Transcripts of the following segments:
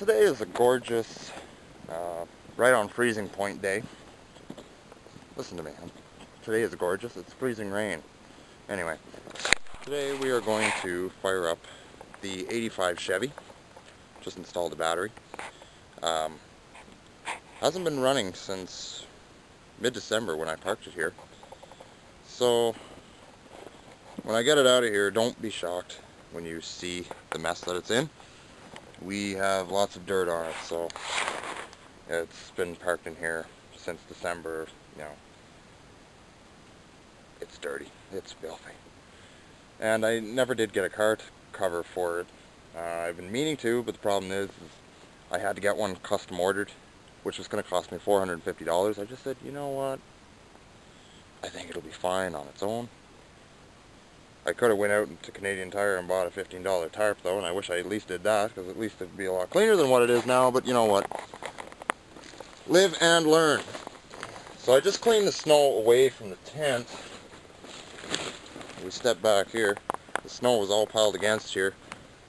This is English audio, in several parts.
Today is a gorgeous, right on freezing point day. Listen to me, today is gorgeous, it's freezing rain. Anyway, today we are going to fire up the 85 Chevy. Just installed a battery. Hasn't been running since mid-December when I parked it here. So, when I get it out of here, don't be shocked when you see the mess that it's in. We have lots of dirt on it, so it's been parked in here since December. You know, it's dirty, it's filthy. And I never did get a car cover for it. I've been meaning to, but the problem is I had to get one custom ordered, which was going to cost me $450. I just said, you know what, I think it'll be fine on its own. I could have went out to Canadian Tire and bought a $15 tarp though, and I wish I at least did that, because at least it'd be a lot cleaner than what it is now, but you know what? Live and learn. So I just cleaned the snow away from the tent. We step back here. The snow was all piled against here.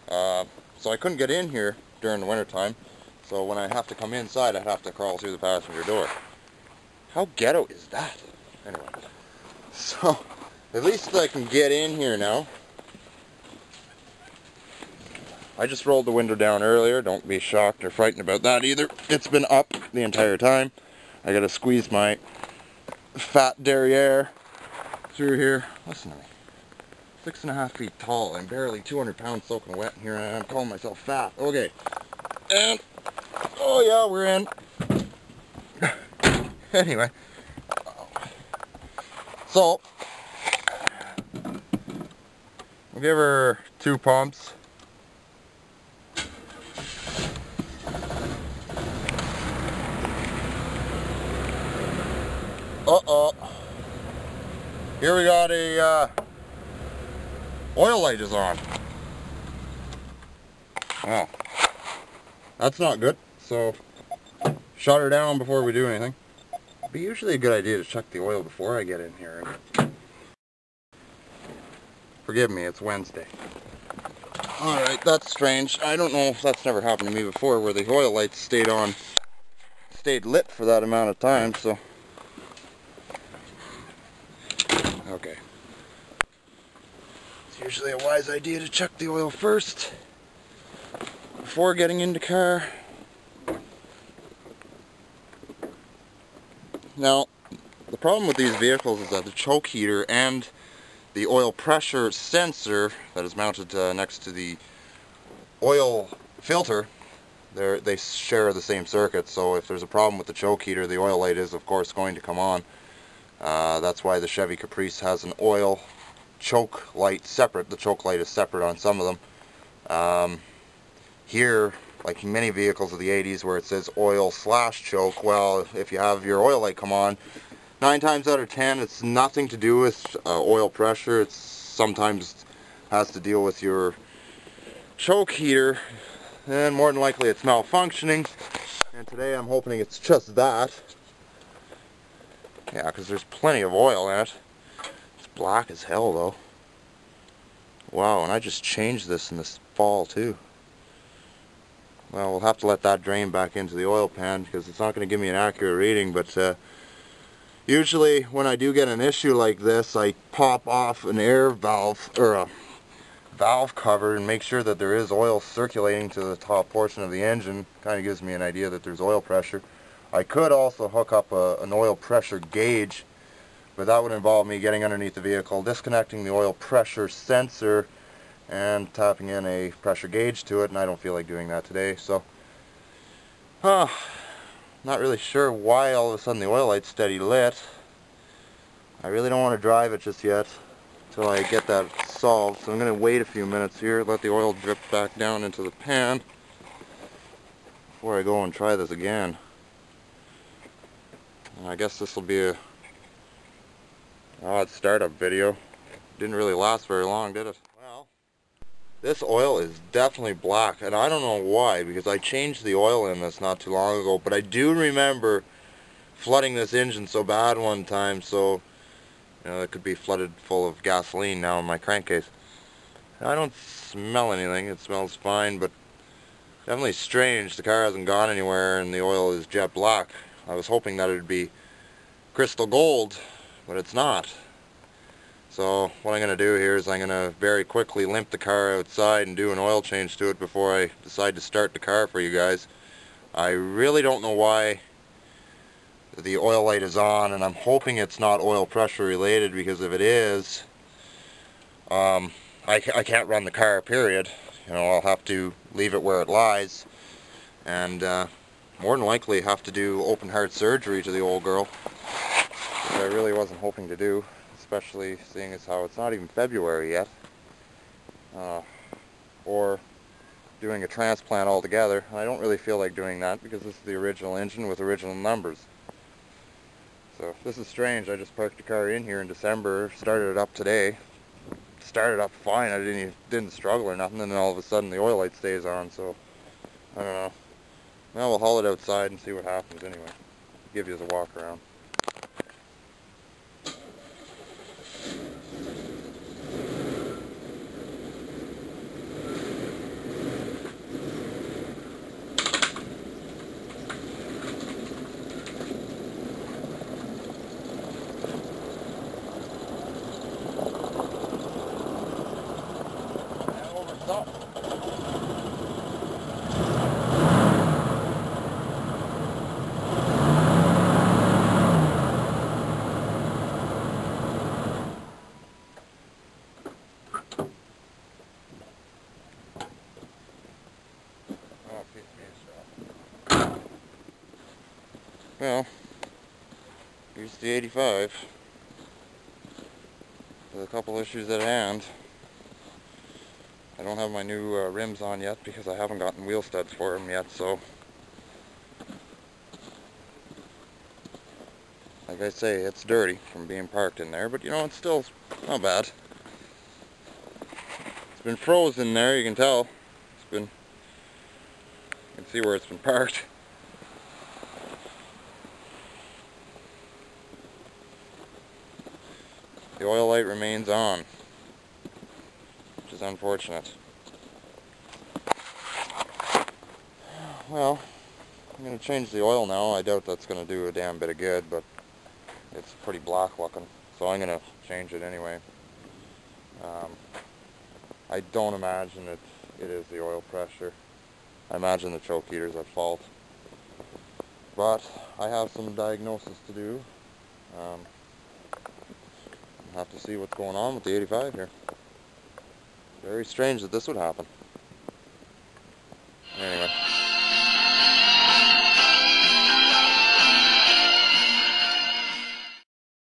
So I couldn't get in here during the winter time. So when I have to come inside, I have to crawl through the passenger door. How ghetto is that? Anyway. So, at least I can get in here now. I just rolled the window down earlier. Don't be shocked or frightened about that either. It's been up the entire time. I gotta squeeze my fat derriere through here. Listen to me. 6.5 feet tall. I'm barely 200 pounds soaking wet in here, and I'm calling myself fat. Okay. And, oh yeah, we're in. Anyway. So, we'll give her 2 pumps. Here we got a oil light is on. Wow. That's not good. So, shut her down before we do anything. It'd be usually a good idea to check the oil before I get in here. Forgive me, it's Wednesday. Alright, that's strange. I don't know if that's never happened to me before, where the oil lights stayed lit for that amount of time, so. Okay. It's usually a wise idea to check the oil first before getting into the car. Now, the problem with these vehicles is that the choke heater and the oil pressure sensor that is mounted next to the oil filter, they share the same circuit, so if there's a problem with the choke heater, the oil light is of course going to come on. That's why the Chevy Caprice has an oil choke light separate. The choke light is separate on some of them. Here, like many vehicles of the 80s where it says oil/choke, well, if you have your oil light come on, 9 times out of 10 it's nothing to do with oil pressure. It's sometimes has to deal with your choke heater, and more than likely it's malfunctioning, and today I'm hoping it's just that. Yeah, because there's plenty of oil in it. It's black as hell though. Wow, and I just changed this in this fall too. Well, we'll have to let that drain back into the oil pan because it's not going to give me an accurate reading, but usually when I do get an issue like this, I pop off an air valve or a valve cover and make sure that there is oil circulating to the top portion of the engine. Kind of gives me an idea that there's oil pressure. I could also hook up an oil pressure gauge, but that would involve me getting underneath the vehicle, disconnecting the oil pressure sensor, and tapping in a pressure gauge to it, and I don't feel like doing that today, so not really sure why all of a sudden the oil light's steady lit. I really don't want to drive it just yet until I get that solved, so I'm going to wait a few minutes here, let the oil drip back down into the pan before I go and try this again. And I guess this will be a odd startup video. Didn't really last very long, did it? Well, this oil is definitely black, and I don't know why, because I changed the oil in this not too long ago, but I do remember flooding this engine so bad one time, so you know, it could be flooded full of gasoline now in my crankcase. I don't smell anything, it smells fine, but Definitely strange. The car hasn't gone anywhere and the oil is jet black. I was hoping that it would be crystal gold, but it's not. So what I'm going to do here is I'm going to very quickly limp the car outside and do an oil change to it before I decide to start the car for you guys. I really don't know why the oil light is on, and I'm hoping it's not oil pressure related, because if it is, I can't run the car, period. You know, I'll have to leave it where it lies, and more than likely have to do open heart surgery to the old girl, which I really wasn't hoping to do, especially seeing as how it's not even February yet, or doing a transplant altogether. I don't really feel like doing that because this is the original engine with original numbers. So this is strange. I just parked the car in here in December, started it up today. Started up fine, I didn't struggle or nothing, and then all of a sudden the oil light stays on, so I don't know. Well, we'll haul it outside and see what happens anyway. Give you a walk around. Well, here's the 85 with a couple issues at hand. I don't have my new rims on yet because I haven't gotten wheel studs for them yet, so like I say, it's dirty from being parked in there, but you know, it's still not bad. It's been frozen there, you can tell. You can see where it's been parked. The oil light remains on, which is unfortunate. Well, I'm going to change the oil now. I doubt that's going to do a damn bit of good, but it's pretty black looking, so I'm going to change it anyway. I don't imagine it is the oil pressure. I imagine the choke heater's at fault. But I have some diagnosis to do. I'll have to see what's going on with the 85 here. Very strange that this would happen.